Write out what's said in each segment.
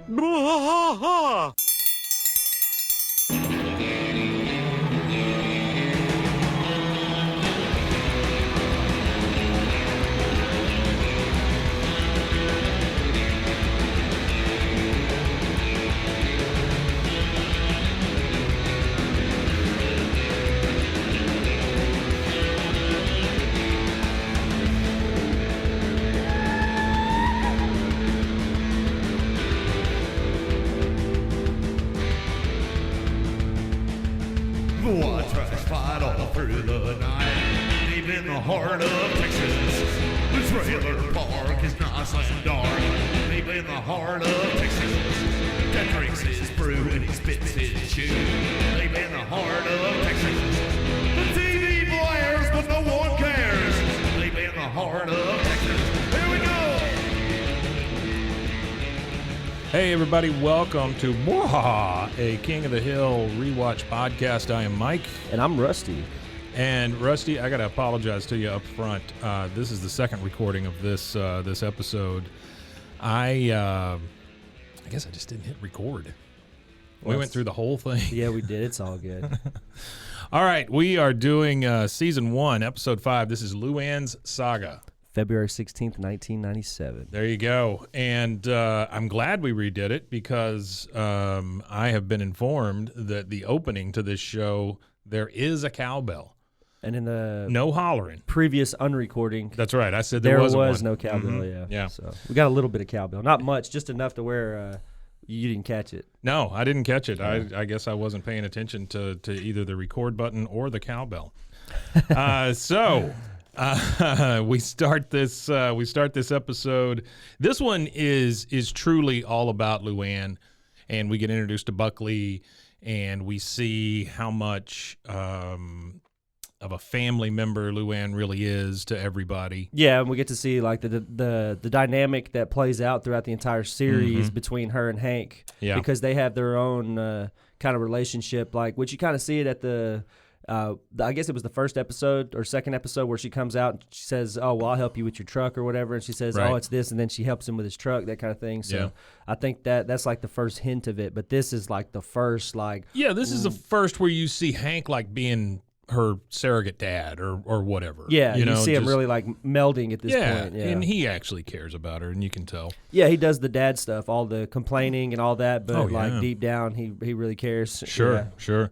Bwaaa! Bwaaa trash fight all through the night, deep in the heart of Texas. The trailer park is nice and dark, deep in the heart of Texas. That drinks his brew and he spits his chew, deep in the heart of Texas. The TV blares but no one cares, deep in the heart of Texas. Here we go! Hey everybody, welcome to Bwaaa, a King of the Hill rewatch podcast. I am Mike. And I'm Rusty. And Rusty, I got to apologize to you up front. This is the second recording of this episode. I guess I just didn't hit record. We went through the whole thing. Yeah, we did. It's all good. All right, we are doing Season 1, Episode 5. This is Luanne's Saga. February 16th, 1997. There you go. And I'm glad we redid it because I have been informed that the opening to this show, there is a cowbell. And in the No hollering. previous unrecording, That's right. I said there there was wasn't one. no cowbell. Mhm. Yeah. So we got a little bit of cowbell. Not much, just enough to where you didn't catch it. No, I didn't catch it. Yeah. I guess I wasn't paying attention to either the record button or the cowbell. We start this episode. This one is truly all about Luanne, and we get introduced to Buckley, and we see how much of a family member Luanne really is to everybody. Yeah, and we get to see like the dynamic that plays out throughout the entire series between her and Hank. Yeah. Because they have their own kind of relationship, like which you kind of see it at the I guess it was the first episode or second episode where she comes out and she says, "Oh, well, I'll help you with your truck or whatever," and she says, Right. "Oh, it's this," and then she helps him with his truck, that kind of thing. So Yeah. I think that's like the first hint of it, but this is like the first like Yeah, this is the first where you see Hank like being her surrogate dad or whatever. yeah, you know, see him just- really like melding at this point. Yeah, and he actually cares about her, and you can tell. yeah, he does the dad stuff, all the complaining and all that, but Oh, yeah. like deep down, he really cares. Sure, Yeah. sure.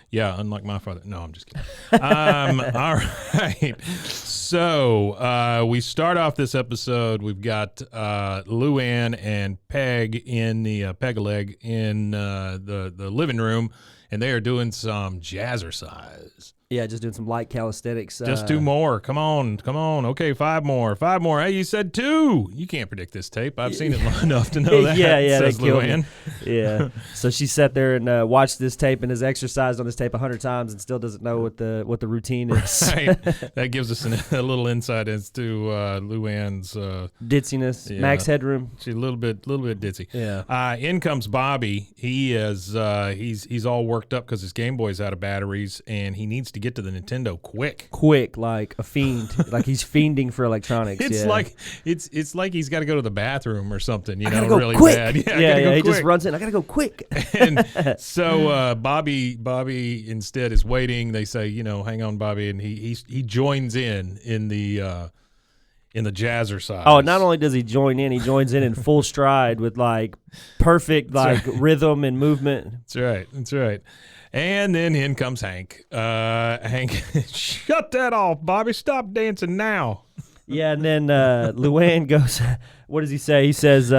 Yeah, unlike my father. No, I'm just kidding. All right. So we start off this episode. We've got Luanne and Peg in the Peg-a-leg in the living room, and they are doing some jazzercise. Yeah, just doing some light calisthenics. Just 2 more. Come on. Okay, 5 more. 5 more. Hey, you said 2. You can't predict this tape. I've seen it long enough to know that. Yeah, they says killed me. Luanne. Yeah. So she sat there and watched this tape and has exercised on this tape 100 times and still doesn't know what the routine is. Right. That gives us a little insight as to Luanne's Ditziness, Yeah. max headroom. she's a little bit ditzy. Yeah. In comes Bobby. He is he's all worked up because his Game Boy's out of batteries and he needs to get to the Nintendo quick, like a fiend, like he's fiending for electronics. It's yeah. like it's like he's got to go to the bathroom or something, you I know, gotta go really quick. bad. Yeah, I yeah, gotta go he quick. just runs in. I gotta go quick. And so Bobby instead is waiting. They say, you know, hang on, Bobby, and he joins in the jazzercise. Oh, not only does he join in full stride with like perfect like rhythm and movement. That's right. And then in comes Hank. Hank, shut that off, Bobby. Stop dancing now. Yeah, and then Luanne goes, what does he say? He says,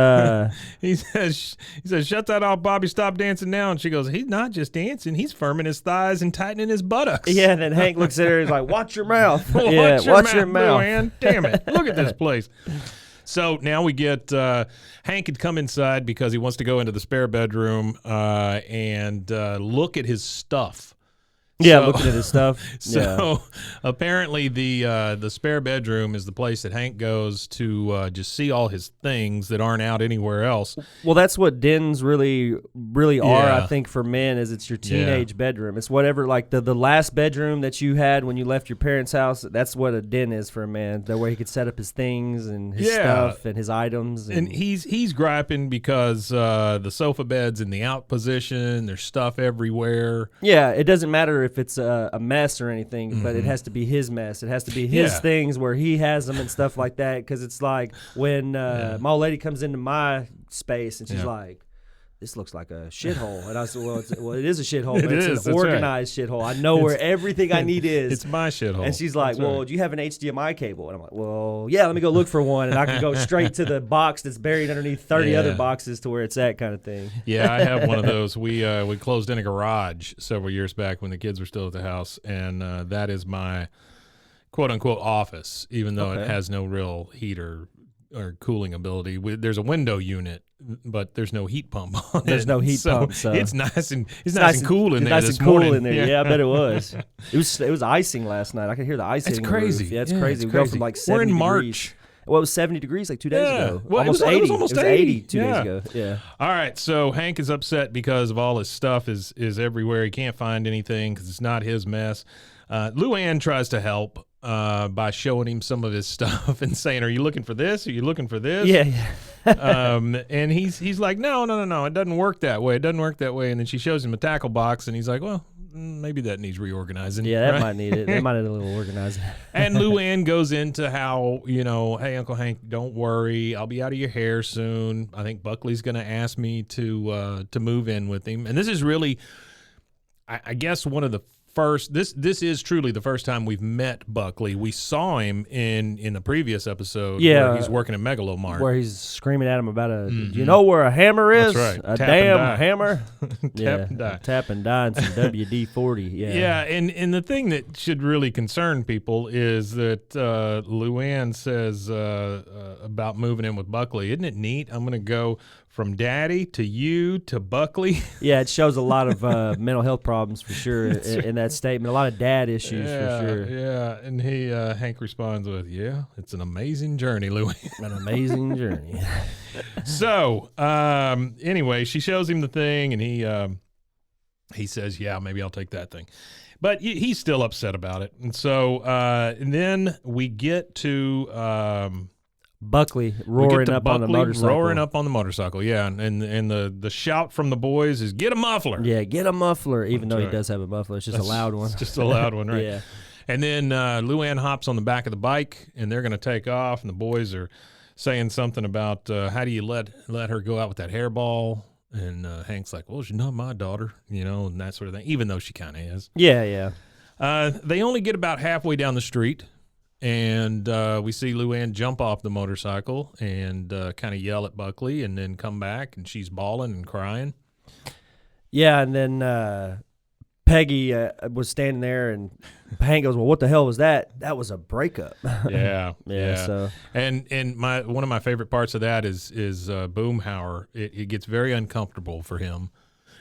He says, shut that off, Bobby. Stop dancing now. And she goes, he's not just dancing. He's firming his thighs and tightening his buttocks. yeah, and then Hank looks at her and he's like, watch your mouth. Watch your mouth, Luanne. Damn it. Look at this place. So now we get Hank had come inside because he wants to go into the spare bedroom and look at his stuff Yeah, So- looking at his stuff. So apparently the spare bedroom is the place that Hank goes to just see all his things that aren't out anywhere else. Well, that's what dens really are, I Yeah. think, for men, is it's your Yeah. teenage bedroom. It's whatever, like the last bedroom that you had when you left your parents' house. That's what a den is for a man. That where he could set up his things and his Yeah. stuff and his items. And he's griping because the sofa bed's in the out position. There's stuff everywhere. Yeah, it doesn't matter if it's a mess or anything, but it has to be his mess. It has to be his Yeah. things where he has them and stuff like that. Because it's like when my old lady comes into my space and she's Yeah. like, "This looks like a shithole," and I said, "Well, it is a shithole, It but is, it's that's an right. organized shithole. I know where everything I need is." It's my shithole. And she's like, That's "Well, right. do you have an HDMI cable?" And I'm like, "Well, yeah, let me go look for one." And I can go straight to the box that's buried underneath 30 Yeah. other boxes to where it's at, kind of thing. Yeah, I have one of those. We closed in a garage several years back when the kids were still at the house, and that is my quote unquote office, even though it Okay. has no real heater or cooling ability. There's a window unit, but there's no heat pump on it. There's no heat pump, so it's nice and nice and cool in it's there. Nice this and cool morning. in there. Yeah, I bet it was. It was icing last night. I could hear the ice It's hitting the roof. crazy. Yeah, it's Yeah, crazy. it's We go crazy. from like We're 70 in March. degrees. Well, it was 70 degrees like 2 days Yeah. ago. Well, it almost was 80. almost it was 80. 80 2 days Yeah. ago. Yeah. All right, so Hank is upset because of all his stuff is everywhere. He can't find anything because it's not his mess. Luanne tries to help by showing him some of his stuff and saying, "Are you looking for this? Are you looking for this?" Yeah. And he's like, no, it doesn't work that way. It doesn't work that way. And then she shows him a tackle box, and he's like, well, maybe that needs reorganizing. Yeah, that right? might need it. That might need a little organizing. And Luanne goes into how, hey, Uncle Hank, don't worry. I'll be out of your hair soon. I think Buckley's going to ask me to move in with him. And this is really, I guess, one of the first. This is truly the first time we've met Buckley. We saw him in the previous episode. Yeah. Where he's working at Megalomart. Where he's screaming at him about Do you know where a hammer is? That's right. A Tap and damn die. hammer. Tap and die. Tap and die and some WD-40. Yeah. Yeah, and the thing that should really concern people is that Luann says about moving in with Buckley. Isn't it neat? I'm going to go from daddy to you to Buckley. Yeah, it shows a lot of mental health problems for sure in that statement. A lot of dad issues for sure. Yeah, and Hank responds with, "Yeah, it's an amazing journey, Luann." An amazing journey. So, anyway, she shows him the thing, and he says, "Yeah, maybe I'll take that thing." But he's still upset about it. And so and then we get to Buckley roaring up on the motorcycle. Roaring up on the motorcycle, yeah. And the shout from the boys is, "Get a muffler." Yeah, get a muffler, even though right. he does have a muffler. It's just a loud one. It's just a loud one, right? Yeah. And then Luann hops on the back of the bike, and they're going to take off, and the boys are saying something about how do you let her go out with that hairball? And Hank's like, "Well, she's not my daughter," and that sort of thing, even though she kind of is. Yeah. They only get about halfway down the street, and we see Luann jump off the motorcycle and kind of yell at Buckley, and then come back, and she's bawling and crying. Yeah, and then Peggy was standing there, and Hank goes, "Well, what the hell was that?" That was a breakup. Yeah. So And one of my favorite parts of that is Boomhauer. It gets very uncomfortable for him.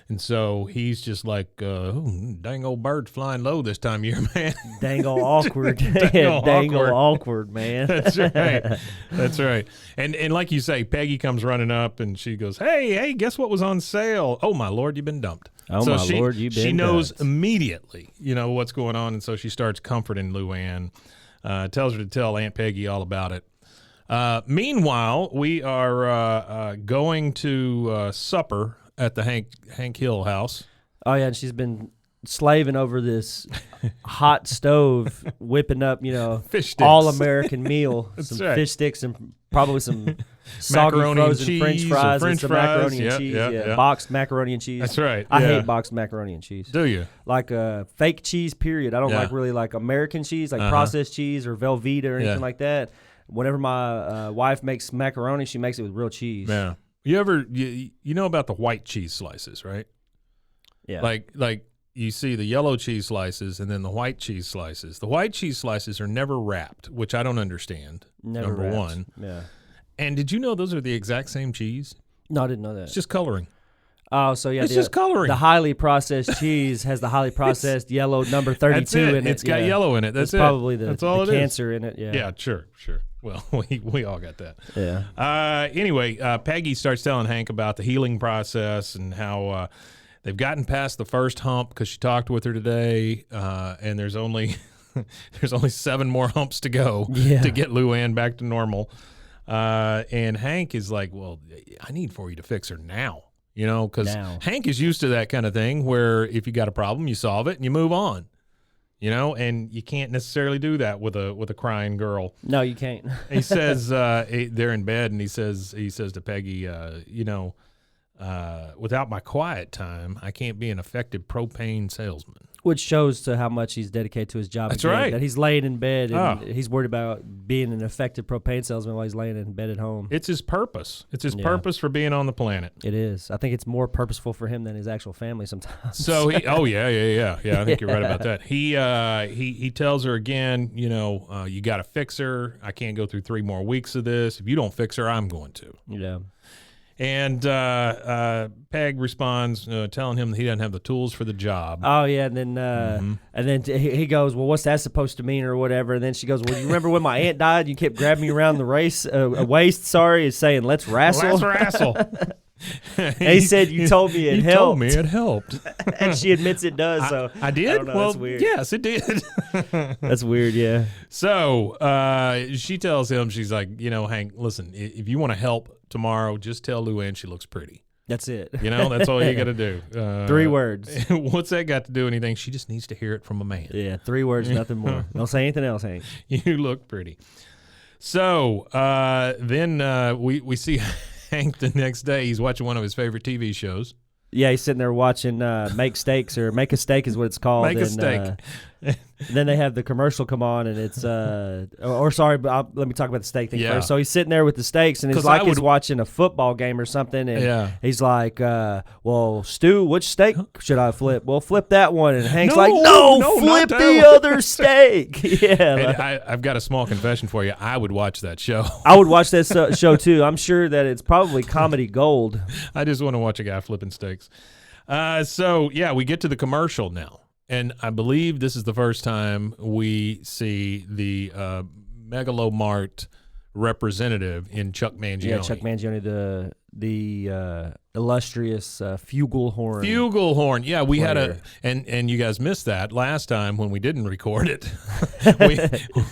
And so he's just like, dang old bird's flying low this time of year, man. dangle awkward. Dangle awkward, man. That's right. That's right. And like you say, Peggy comes running up and she goes, hey, guess what was on sale? Oh, my Lord, you've been dumped. Oh, so my Lord, you've been She knows dumped. immediately, what's going on. And so she starts comforting Luann, tells her to tell Aunt Peggy all about it. Meanwhile, we are going to supper at the Hank Hill house. Oh yeah, and she's been slaving over this hot stove, whipping up, Fish sticks. all American meal, some right. fish sticks and probably some soggy Macaroni and frozen French cheese or fries French and some fries. macaroni and Yeah, cheese. yeah. Boxed macaroni and cheese. That's right. I yeah. hate boxed macaroni and cheese. Do you? Like fake cheese, period. I don't Yeah. like like American cheese, like processed cheese or Velveeta or anything Yeah. like that. Whenever my wife makes macaroni, she makes it with real cheese. Yeah. You ever you know about the white cheese slices, right? Yeah. Like you see the yellow cheese slices and then the white cheese slices. The white cheese slices are never wrapped, which I don't understand. Never number wrapped. one. Yeah. And did you know those are the exact same cheese? No, I didn't know that. It's just coloring. Oh, so yeah, It's just coloring. The highly processed cheese has the highly processed yellow number 32 in it. It's got yellow in it. That's probably That's all the it is. cancer in it. Yeah. Yeah, sure. Well, we all got that. Yeah. Anyway, Peggy starts telling Hank about the healing process and how they've gotten past the first hump because she talked with her today, and there's only 7 more humps to go to get Luanne back to normal. And Hank is like, well, I need for you to fix her now. You know, because Hank is used to that kind of thing where if you got a problem, you solve it and you move on. You know, and you can't necessarily do that with a crying girl. No, you can't. He says they're in bed, and he says to Peggy, you know, without my quiet time, I can't be an effective propane salesman. Which shows to how much he's dedicated to his job. That's right. That he's laying in bed and he's worried about being an effective propane salesman while he's laying in bed at home. It's his purpose. It's his purpose for being on the planet. It is. I think it's more purposeful for him than his actual family sometimes. So yeah. I think you're right about that. He tells her again, you know, you got to fix her. I can't go through 3 more weeks of this. If you don't fix her, I'm going to. Yeah. And Peg responds, telling him that he doesn't have the tools for the job. Oh yeah, and then he goes, well, what's that supposed to mean or whatever? And then she goes, well, you remember when my aunt died? You kept grabbing me around the waist. Sorry, is saying let's wrestle. Let's wrestle. And he said, you told me it helped. You told me it helped. And she admits it does. So I did. I don't know, well, that's weird. Yes, it did. That's weird. Yeah. So she tells him, she's like, you know, Hank, listen, if you want to help tomorrow, just tell Luanne she looks pretty. That's it. You know, that's all you got to do. 3 words. What's that got to do anything? She just needs to hear it from a man. Yeah, 3 words, nothing more. Don't say anything else, Hank. You look pretty. So then we see Hank the next day. He's watching one of his favorite TV shows. Yeah, he's sitting there watching Make Steaks, or Make a Steak is what it's called. Make a Steak. Then they have the commercial come on, and it's sorry, but let me talk about the steak thing first. So he's sitting there with the steaks, and it's like he's watching a football game or something, and he's like, well, Stu, which steak should I flip? Well, flip that one. And Hank's no, flip the other steak. Yeah. And I've got a small confession for you. I would watch that show. I would watch that show, too. I'm sure that it's probably comedy gold. I just want to watch a guy flipping steaks. So, yeah, we get to the commercial now. And I believe this is the first time we see the Megalomart representative in Chuck Mangione. Yeah, Chuck Mangione, the illustrious flugelhorn. Flugelhorn. Yeah, we player. had and you guys missed that last time when we didn't record it.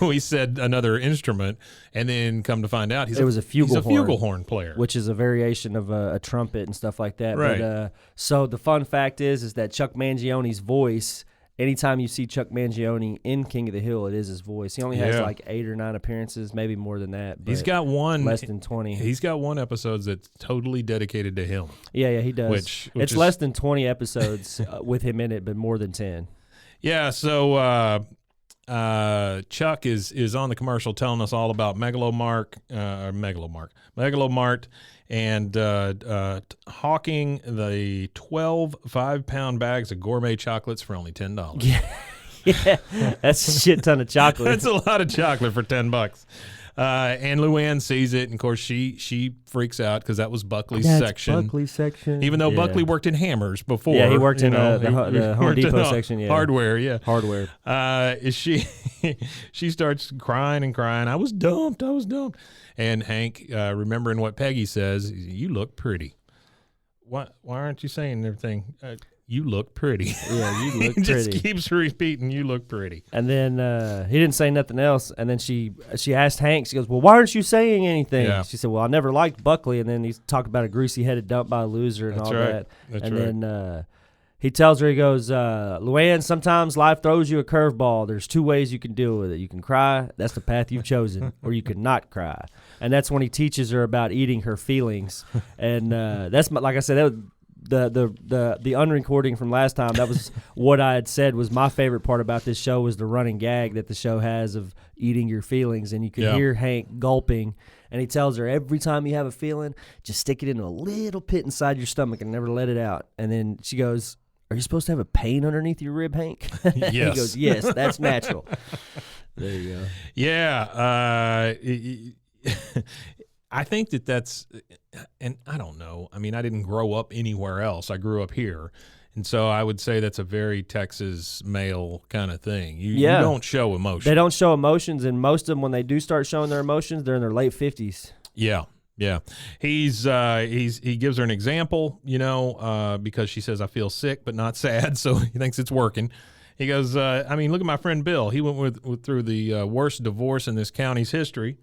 we said another instrument, and then come to find out it was a flugelhorn. He's a flugelhorn player, which is a variation of a trumpet and stuff like that. Right. But, so the fun fact is that Chuck Mangione's voice. Anytime you see Chuck Mangione in King of the Hill, it is his voice. He only has like 8 or 9 appearances, maybe more than that. But he's got one less than 20. He's got one episode that's totally dedicated to him. Yeah, he does. Which it's is less than 20 episodes with him in it, but more than 10. Yeah. So Chuck is on the commercial telling us all about Megalomart, and hawking the 12 5-pound bags of gourmet chocolates for only $10. Yeah, that's a shit ton of chocolate. That's a lot of chocolate for $10. And Luanne sees it, and of course she freaks out because that was Buckley's section. Buckley's section. Even though Buckley worked in Hammers before. Yeah, he worked in the Home Depot section. Yeah, hardware. Yeah, hardware. She starts crying and crying. I was dumped. And Hank, remembering what Peggy says, you look pretty. Why aren't you saying everything? You look pretty. Yeah, you look he pretty. Just keeps repeating, you look pretty. And then he didn't say nothing else. And then she asked Hank, she goes, well, why aren't you saying anything? Yeah. She said, well, I never liked Buckley. And then he talked about a greasy-headed dump by a loser and all that. That's and right. Then he tells her, he goes, Luanne, sometimes life throws you a curveball. There's 2 ways you can deal with it. You can cry. That's the path you've chosen. Or you can not cry. And that's when he teaches her about eating her feelings. And that's, like I said, that was the unrecording from last time. That was what I had said was my favorite part about this show was the running gag that the show has of eating your feelings. And you could hear Hank gulping. And he tells her, every time you have a feeling, just stick it in a little pit inside your stomach and never let it out. And then she goes, are you supposed to have a pain underneath your rib, Hank? Yes. He goes, yes, that's natural. There you go. Yeah. I think that's and I don't know. I mean, I didn't grow up anywhere else. I grew up here. And so I would say that's a very Texas male kind of thing. You don't show emotion. They don't show emotions, and most of them, when they do start showing their emotions, they're in their late 50s. Yeah. Yeah. He gives her an example, because she says, I feel sick but not sad, so he thinks it's working. He goes, I mean, look at my friend Bill. He went through the worst divorce in this county's history,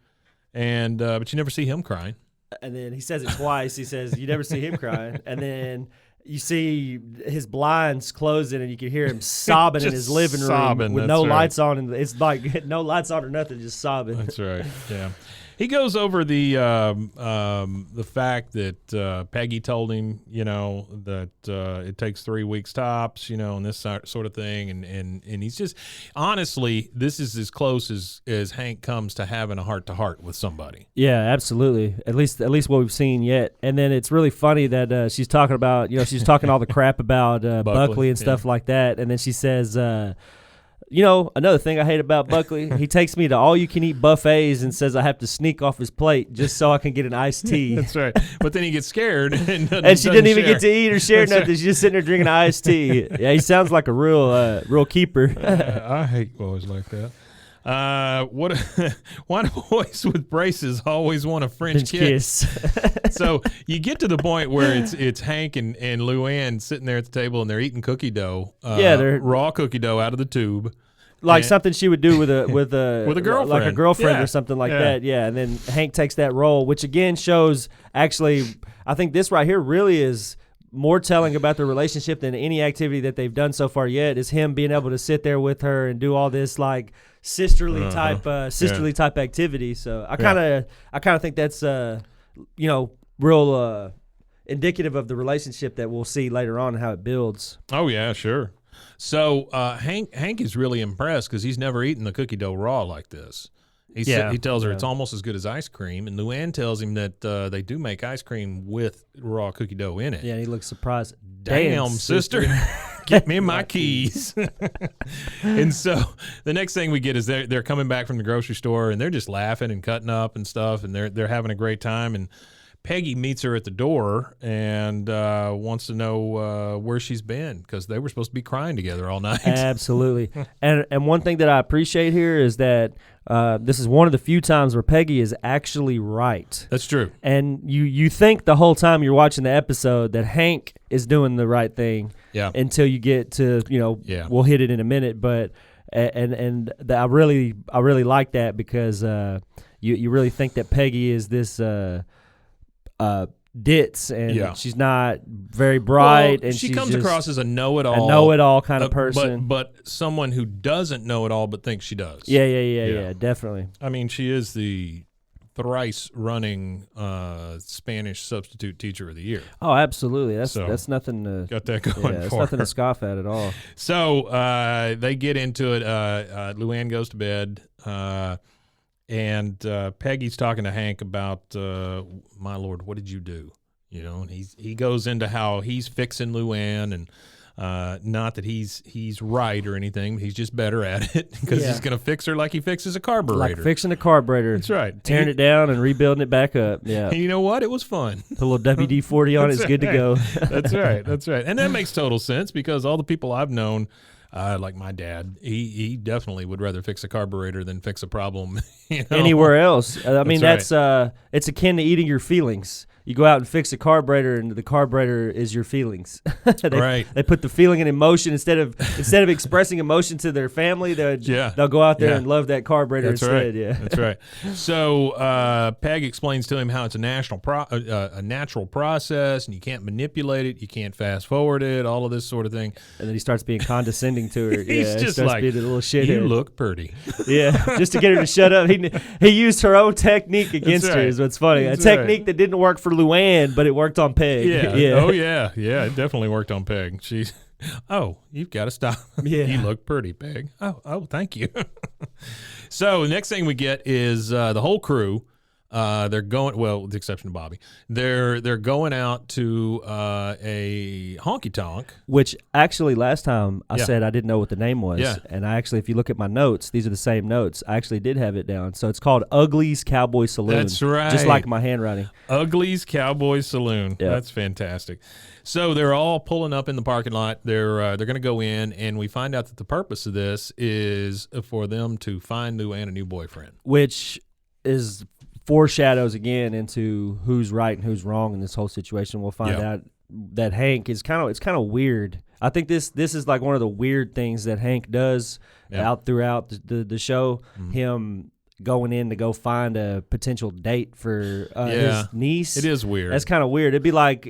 and but you never see him crying. And then he says it twice. He says, you never see him crying. And then you see his blinds closing, and you can hear him sobbing in his living room with no lights on. And it's like no lights on or nothing, just sobbing. That's right. Yeah. He goes over the fact that Peggy told him, that it takes 3 weeks tops, and this sort of thing, and he's just, honestly, this is as close as Hank comes to having a heart-to-heart with somebody. Yeah, absolutely. At least what we've seen yet. And then it's really funny that she's talking about, she's talking all the crap about Buckley and stuff like that, and then she says. Another thing I hate about Buckley, he takes me to all-you-can-eat buffets and says I have to sneak off his plate just so I can get an iced tea. That's right. But then he gets scared. And she didn't even get to eat or share nothing. She's just sitting there drinking iced tea. Yeah, he sounds like a real keeper. I hate boys like that. Why do boys with braces always want a French kiss? So you get to the point where it's Hank and Luanne sitting there at the table and they're eating cookie dough. They're raw cookie dough out of the tube. Like something she would do with a girlfriend, like a girlfriend or something like that. Yeah, and then Hank takes that role, which again shows. Actually, I think this right here really is more telling about their relationship than any activity that they've done so far yet. Is him being able to sit there with her and do all this like sisterly type activity. So I kind of think that's real indicative of the relationship that we'll see later on and how it builds. Oh yeah, sure. So Hank is really impressed because he's never eaten the cookie dough raw like this. He tells her it's almost as good as ice cream, and Luanne tells him that they do make ice cream with raw cookie dough in it. Yeah, and he looks surprised. Damn, sister. Get me my keys. And so the next thing we get is they're coming back from the grocery store, and they're just laughing and cutting up and stuff, and they're having a great time. And Peggy meets her at the door and wants to know where she's been because they were supposed to be crying together all night. Absolutely. And one thing that I appreciate here is that this is one of the few times where Peggy is actually right. That's true. And you think the whole time you're watching the episode that Hank is doing the right thing until you get to, we'll hit it in a minute. But I really like that because you really think that Peggy is this ditz, and she's not very bright, and she comes across as a know-it-all kind of person, but someone who doesn't know it all but thinks she does. Yeah, definitely. I mean, she is the thrice running Spanish substitute teacher of the year. Oh, absolutely. That's nothing to got that going. That's nothing to scoff at all. So they get into it. Luanne goes to bed. And Peggy's talking to Hank about, my Lord, what did you do? And he goes into how he's fixing Luanne, and not that he's right or anything, but he's just better at it because he's going to fix her like he fixes a carburetor. Like fixing a carburetor. That's right. Tearing it down and rebuilding it back up. Yeah. And you know what? It was fun. Put a little WD-40 on it. It's good to go. That's right. That's right. And that makes total sense because all the people I've known, like my dad, he definitely would rather fix a carburetor than fix a problem anywhere else. I mean, that's it's akin to eating your feelings. You go out and fix a carburetor, and the carburetor is your feelings. They put the feeling and emotion instead of expressing emotion to their family. They'll go out there and love that carburetor instead. Yeah, that's right. So Peg explains to him how it's a natural process, and you can't manipulate it, you can't fast forward it, all of this sort of thing. And then he starts being condescending to her. He's just like, being a little shithead. You look pretty. Yeah, just to get her to shut up. He used her own technique against her. Is what's funny. That's a technique that didn't work for Luanne, but it worked on Peg. Yeah. Oh yeah. It definitely worked on Peg. She's, you've got to stop. Yeah. You look pretty, Peg. Oh, thank you. So the next thing we get is the whole crew They're going, well, with the exception of Bobby. They're going out to a honky tonk. Which actually last time I Yeah. said I didn't know what the name was. Yeah. And I actually, if you look at my notes, these are the same notes. I actually did have it down. So it's called Ugly's Cowboy Saloon. That's right. Just like my handwriting. Ugly's Cowboy Saloon. Yeah. That's fantastic. So they're all pulling up in the parking lot. They're going to go in, and we find out that the purpose of this is for them to find Luanne a new boyfriend. Which is foreshadows again into who's right and who's wrong in this whole situation. We'll find out that Hank is kind of weird. I think this is like one of the weird things that Hank does out throughout the show. Mm-hmm. Him going in to go find a potential date for his niece. It is weird. That's kind of weird. It'd be like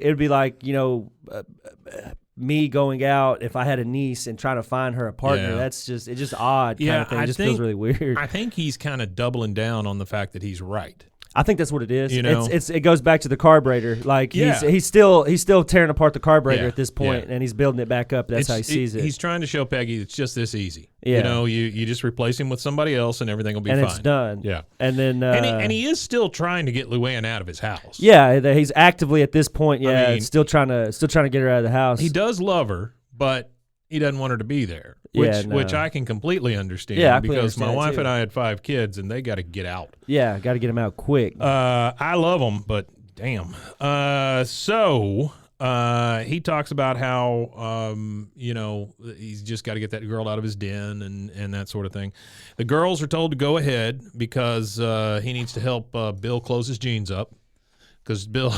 me going out if I had a niece and trying to find her a partner. That's just odd kind of thing. It just feels really weird. I think he's kind of doubling down on the fact that he's right. I think that's what it is. You know? It goes back to the carburetor. Like he's still tearing apart the carburetor at this point, and he's building it back up. That's how he sees it. He's trying to show Peggy it's just this easy. Yeah. You know, you just replace him with somebody else and everything will be fine. And it's done. Yeah. And then and he is still trying to get Luanne out of his house. Yeah, he's actively at this point. Yeah, I mean, still trying to get her out of the house. He does love her, but he doesn't want her to be there. Which I can completely understand. Yeah, because my wife and I had 5 kids, and they got to get out. Yeah, got to get them out quick. I love them, but damn. So he talks about how he's just got to get that girl out of his den and that sort of thing. The girls are told to go ahead because he needs to help Bill close his jeans up. Because Bill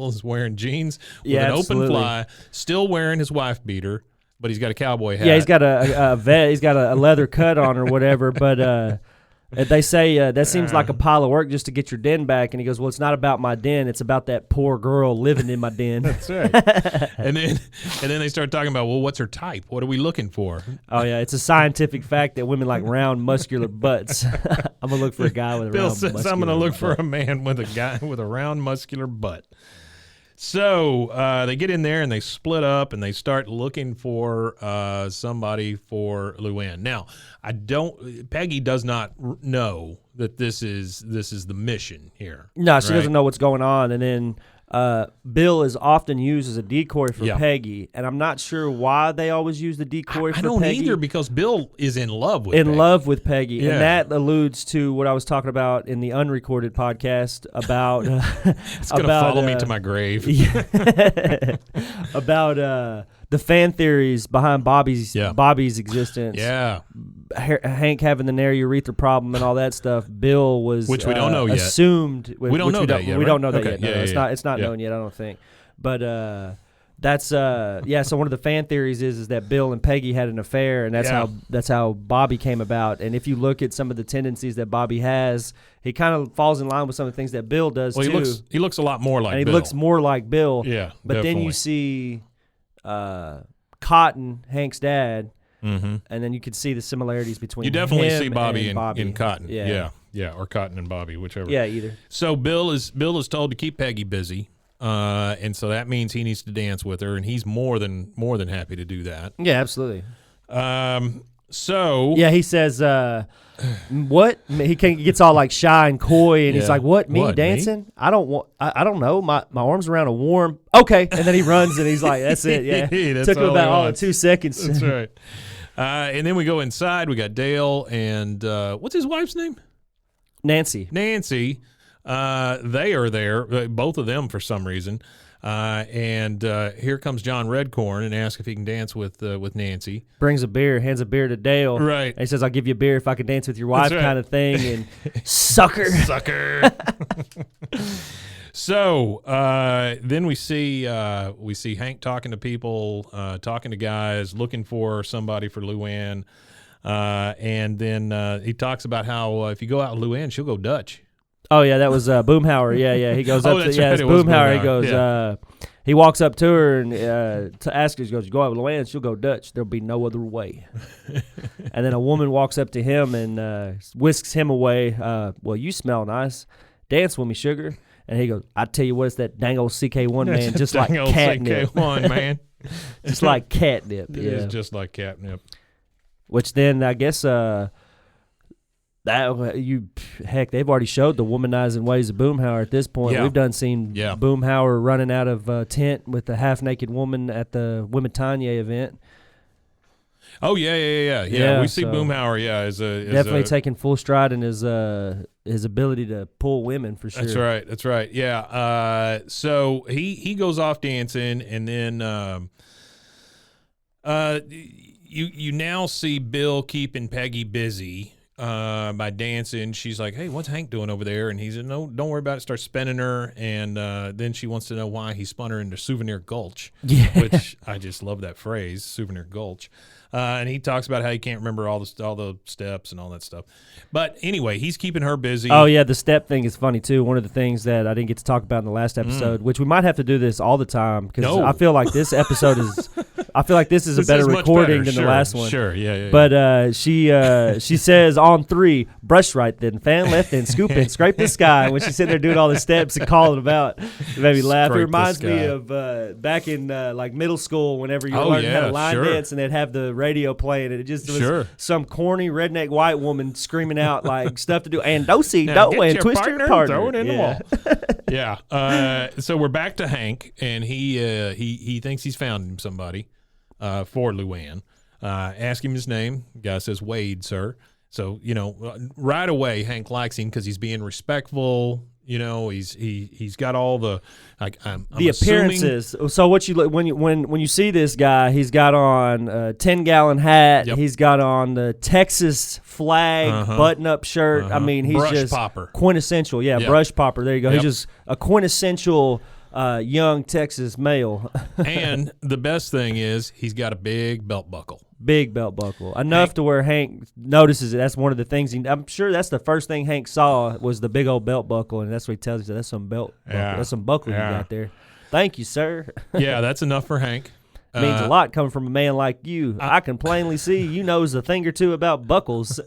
is wearing jeans with an open fly, still wearing his wife beater. But he's got a cowboy hat. Yeah, he's got he's got a leather cut on or whatever. But they say that seems like a pile of work just to get your den back. And he goes, "Well, it's not about my den. It's about that poor girl living in my den." That's right. and then they start talking about, well, what's her type? What are we looking for? Oh yeah, it's a scientific fact that women like round, muscular butts. I'm gonna look for a guy with a Bill round. says muscular I'm gonna look butt. for a man with a guy with a round, muscular butt. So they get in there and they split up and they start looking for somebody for Luanne. Now, Peggy does not know that this is the mission here. No, she doesn't know what's going on. And then Bill is often used as a decoy for Peggy, and I'm not sure why they always use the decoy for Peggy. I don't either, because Bill is in love with Peggy. Yeah. And that alludes to what I was talking about in the unrecorded podcast about it's going to follow me to my grave. About the fan theories behind Bobby's existence. Yeah. Hank having the narrow urethra problem and all that stuff. Bill was which we don't know yet. Assumed we don't know that yet. We right? don't know that okay. yet. No, it's not known yet. I don't think. But that's So one of the fan theories is that Bill and Peggy had an affair, and that's how Bobby came about. And if you look at some of the tendencies that Bobby has, he kind of falls in line with some of the things that Bill does too. He looks a lot more like Bill. Bill. He looks more like Bill. Yeah, but definitely. then you see Cotton, Hank's dad. Mm-hmm. And then you could see the similarities between you definitely him see Bobby and in Cotton. Yeah, or Cotton and Bobby, whichever. Yeah, either. So Bill is told to keep Peggy busy, and so that means he needs to dance with her, and he's more than happy to do that. Yeah, absolutely. So he says, "What?" He gets all like shy and coy, and he's like, "What? Me dancing? Me? I don't want. I don't know. My arms around a warm. Okay." And then he runs, and he's like, "That's it. Yeah." Took him about 2 seconds. That's right. And then we go inside. We got Dale and what's his wife's name? Nancy. They are there, both of them for some reason. And here comes John Redcorn and asks if he can dance with Nancy. Hands a beer to Dale. Right. And he says, "I'll give you a bear if I can dance with your wife," kind of thing. And sucker. So then we see Hank talking to people, talking to guys, looking for somebody for Luanne. And then he talks about how if you go out with Luanne, she'll go Dutch. Oh yeah, that was Boomhauer. Yeah. He goes up to it's Boomhauer. He goes. He walks up to her and to ask her. He goes, "You go out with Luanne, she'll go Dutch. There'll be no other way." And then a woman walks up to him and whisks him away. "Well, you smell nice. Dance with me, sugar." And he goes, "I tell you what, it's that dang old CK1 man, just like catnip." CK1 man, just like catnip. It is just like catnip. Which then I guess Heck, they've already showed the womanizing ways of Boomhauer at this point. Yeah. We've done seen Boomhauer running out of tent with the half-naked woman at the Wimitanye event. Oh yeah. We see Boomhauer, as definitely taking full stride in his ability to pull women for sure. That's right. Yeah. So he goes off dancing, and then you now see Bill keeping Peggy busy by dancing. She's like, "Hey, what's Hank doing over there?" And he said, "No, don't worry about it." Starts spinning her, and then she wants to know why he spun her into Souvenir Gulch, which I just love that phrase, Souvenir Gulch. And he talks about how he can't remember all the steps and all that stuff. But anyway, he's keeping her busy. Oh yeah, the step thing is funny too. One of the things that I didn't get to talk about in the last episode, which we might have to do this all the time because I feel like this episode is. I feel like this is a better recording than the last one. Sure, yeah. But she says on 3, brush right then, fan left then, scoop in, scrape the sky. When she's sitting there doing all the steps and calling them out, it made me laugh. It reminds me of back in like middle school whenever you learned how to line dance and they'd have the radio playing and it just was some corny redneck white woman screaming out like stuff to do and do-see, do and twist your partner. Throw it in the wall. Yeah. So we're back to Hank and he thinks he's found somebody. For Luanne. Ask him his name. Guy says, Wade, sir. So, right away, Hank likes him because he's being respectful. He's got all the I'm the appearances. So what when you see this guy, he's got on a 10-gallon hat. Yep. He's got on the Texas flag button-up shirt. I mean, he's brush just popper. Quintessential. Yeah, brush popper. There you go. Yep. He's just a quintessential young Texas male. And the best thing is he's got a big belt buckle. Big belt buckle. Enough to where Hank notices it. That's one of the things. I'm sure that's the first thing Hank saw was the big old belt buckle, and that's what he tells you. That's some belt buckle. That's some buckle you got there. Thank you, sir. Yeah, that's enough for Hank. Means a lot coming from a man like you. I can plainly see you knows a thing or two about buckles.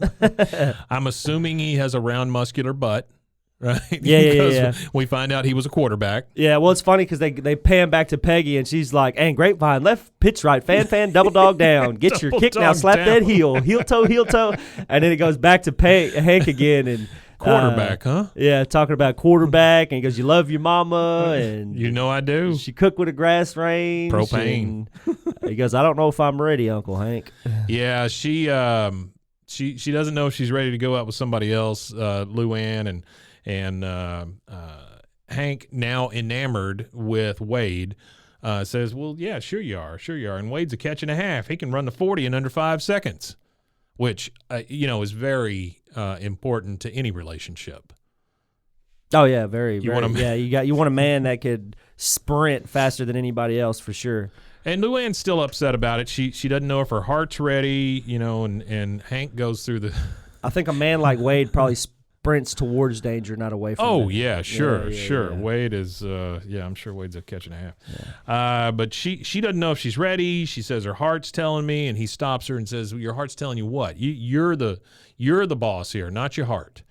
I'm assuming he has a round, muscular butt. Right? Yeah. We find out he was a quarterback. Yeah, well, it's funny because they pan back to Peggy, and she's like, and grapevine, left, pitch right, fan, double dog down. Get your kick now, slap that heel toe. And then it goes back to Hank again. And quarterback, huh? Yeah, talking about quarterback, and he goes, you love your mama. And I do. She cooked with a grass range. Propane. He goes, I don't know if I'm ready, Uncle Hank. Yeah, she doesn't know if she's ready to go out with somebody else, Luanne, and Hank, now enamored with Wade, says, well, yeah, sure you are. And Wade's a catch and a half. He can run the 40 in under 5 seconds, which, is very important to any relationship. Oh, yeah, very. You want a man that could sprint faster than anybody else for sure. And Luann's still upset about it. She doesn't know if her heart's ready, and Hank goes through the... I think a man like Wade probably sprints towards danger, not away from it. Oh, yeah, sure. Yeah. Wade is, I'm sure Wade's a catch and a half. Yeah. But she doesn't know if she's ready. She says her heart's telling me, and he stops her and says, well, your heart's telling you what? You're the boss here, not your heart.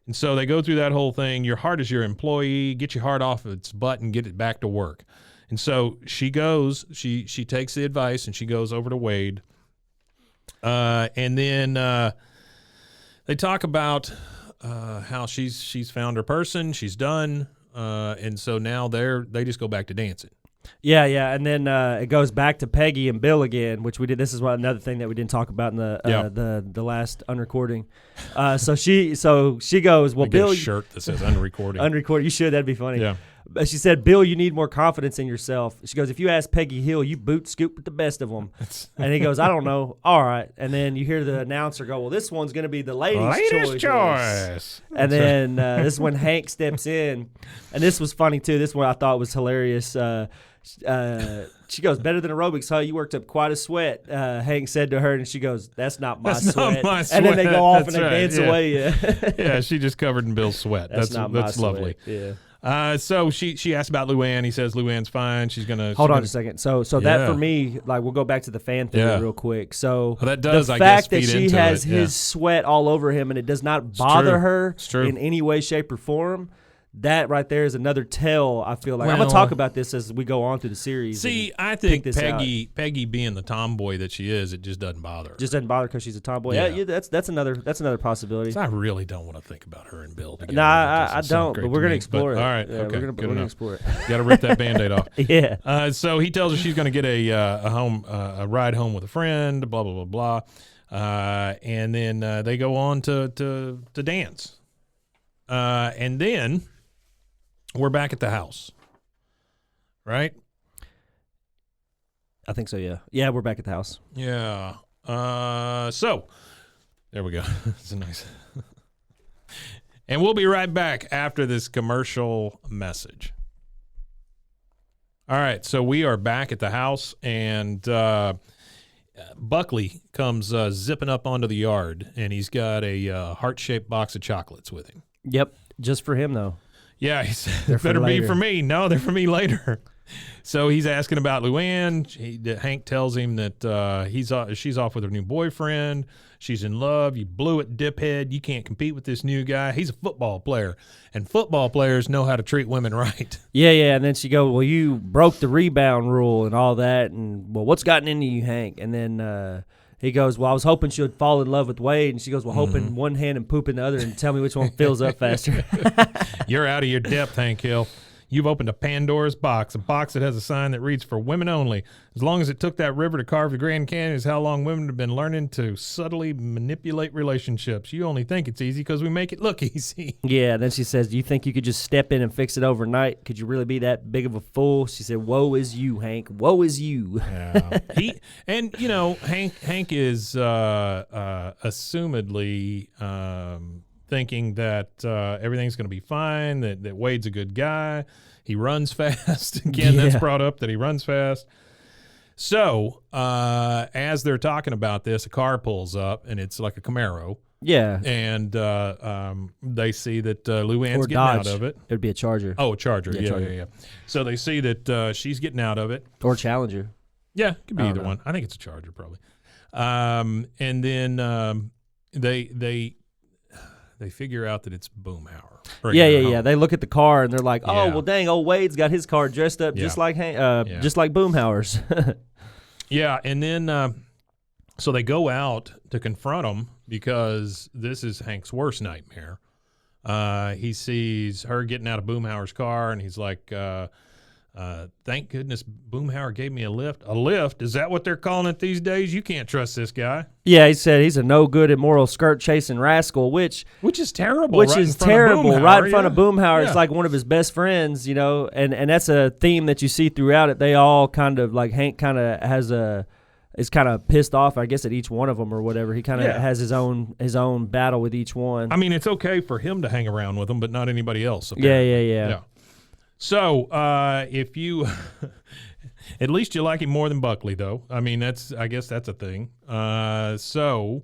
And so they go through that whole thing. Your heart is your employee. Get your heart off its butt and get it back to work. And so she goes, she takes the advice, and she goes over to Wade. And then they talk about how she's found her person, she's done, and so now they just go back to dancing. Yeah, and then it goes back to Peggy and Bill again, which we did. This is another thing that we didn't talk about in the last unrecording. So she goes, well, Bill, get a shirt that says unrecording. Unrecording. You should. That'd be funny. Yeah. She said, Bill, you need more confidence in yourself. She goes, if you ask Peggy Hill, you boot scoop with the best of them. And he goes, I don't know. All right. And then you hear the announcer go, well, this one's going to be the ladies' choice. And then this is when Hank steps in. And this was funny, too. This one I thought was hilarious. She goes, better than aerobics, huh? You worked up quite a sweat, Hank said to her. And she goes, that's not my sweat. Not my sweat. And then they go off and they dance away. Yeah, she just covered in Bill's sweat. That's lovely. Yeah. So she asked about Luanne. He says Luanne's fine. She's gonna hold on a second. So that for me, like, we'll go back to the fan theory real quick. So that does, the I fact guess, that she has his sweat all over him and it does not bother her in any way, shape, or form. that right there is another tell. I feel like I'm Well, gonna talk about this as we go on through the series. See, I pick think this Peggy being the tomboy that she is, it just doesn't bother her. just doesn't bother because she's a tomboy. Yeah. Yeah, that's another possibility. I really don't want to think about her and Bill together. Nah, It I doesn't sound don't. great But to we're gonna me. explore But, it. all right, Yeah, okay, we're gonna enough. explore it. Got to rip that Band-Aid off. Yeah. So he tells her she's going to get a ride home with a friend. Blah blah blah blah. And then they go on to dance. And then we're back at the house, right? I think so. Yeah. Yeah, we're back at the house. Yeah. So there we go. It's a nice. And we'll be right back after this commercial message. All right, so we are back at the house, and Buckley comes zipping up onto the yard, and he's got a heart-shaped box of chocolates with him. Yep. Just for him though. Yeah, he said, They're for better be later. for me. No, they're for me later. So he's asking about Luanne. Hank tells him that she's off with her new boyfriend. She's in love. You blew it, diphead. You can't compete with this new guy. He's a football player, and football players know how to treat women right. Yeah, yeah. And then she goes, well, you broke the rebound rule and all that. And, well, what's gotten into you, Hank? And then he goes, well, I was hoping she would fall in love with Wade. And she goes, well, hoping one hand and poop in the other and tell me which one fills up faster. You're out of your depth, Hank Hill. You've opened a Pandora's box, a box that has a sign that reads for women only. As long as it took that river to carve the Grand Canyon is how long women have been learning to subtly manipulate relationships. You only think it's easy because we make it look easy. Yeah, and then she says, do you think you could just step in and fix it overnight? Could you really be that big of a fool? She said, woe is you, Hank. Woe is you. Yeah. Hank is assumedly thinking that everything's going to be fine, that Wade's a good guy. He runs fast. Again, that's brought up that he runs fast. So as they're talking about this, a car pulls up, and it's like a Camaro. Yeah. And they see that Luann's Or getting Dodge. out of it. It would be a Charger. Oh, a Charger. Yeah, Yeah, Charger. yeah. So they see that she's getting out of it. Or Challenger. Yeah, could be I don't either know. one. I think it's a Charger probably. And then they figure out that it's Boomhauer. Yeah. They look at the car and they're like, oh, Yeah. well, dang, old Wade's got his car dressed up just like just like Boomhauer's. Yeah, and then so they go out to confront him because this is Hank's worst nightmare. He sees her getting out of Boomhauer's car, and he's like, thank goodness Boomhauer gave me a lift. A lift? Is that what they're calling it these days? You can't trust this guy. Yeah, he said he's a no good, immoral, skirt chasing rascal, which is terrible. Which right is in front of terrible. Boomhauer, Right in front of yeah. Boomhauer. Yeah. It's like one of his best friends, and that's a theme that you see throughout it. They all kind of like Hank kind of is kind of pissed off, I guess, at each one of them or whatever. He kind of has his own battle with each one. I mean, it's okay for him to hang around with them, but not anybody else. Yeah. So if you, at least you like him more than Buckley, though. I mean, I guess that's a thing. So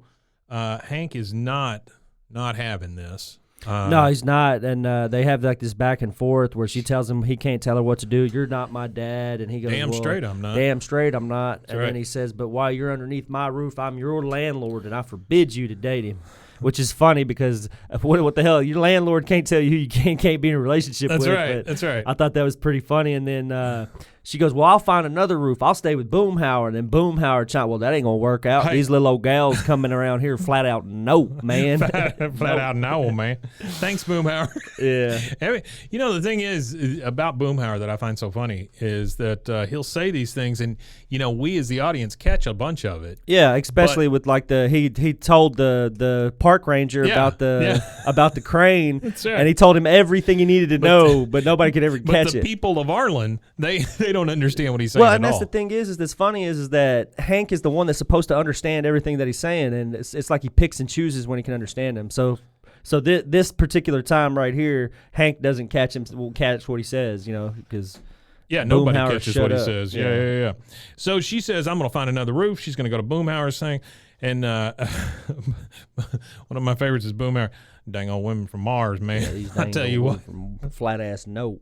Hank is not having this. No, he's not. And they have like this back and forth where she tells him he can't tell her what to do. You're not my dad. And he goes, Damn well, straight I'm not. Damn straight I'm not. That's and right. then he says, but while you're underneath my roof, I'm your landlord and I forbid you to date him. Which is funny because what the hell? Your landlord can't tell you who you can't be in a relationship That's with. right. But That's right. I thought that was pretty funny. And then she goes, well, I'll find another roof. I'll stay with Boomhauer. And then Boomhauer chimed, well, that ain't going to work out. Hey. These little old gals coming around here flat out no, man. Flat out no, man. Thanks, Boomhauer. Yeah. The thing is about Boomhauer that I find so funny is that he'll say these things, and we as the audience catch a bunch of it. Yeah, especially with like he told the park ranger about the crane, That's right. and he told him everything he needed to know, but nobody could ever But catch the it. people of Arlen, they don't understand what he's saying Well, at and that's all. the thing is that's funny is that Hank is the one that's supposed to understand everything that he's saying, and it's like he picks and chooses when he can understand him. So this particular time right here, Hank doesn't catch what he says, because. Yeah, nobody Boomhauer catches shut what he up. says. Yeah. So she says, I'm going to find another roof. She's going to go to Boomhauer's thing. And one of my favorites is Boomhauer. Dang old women from Mars, man. I tell you what. Flat ass no.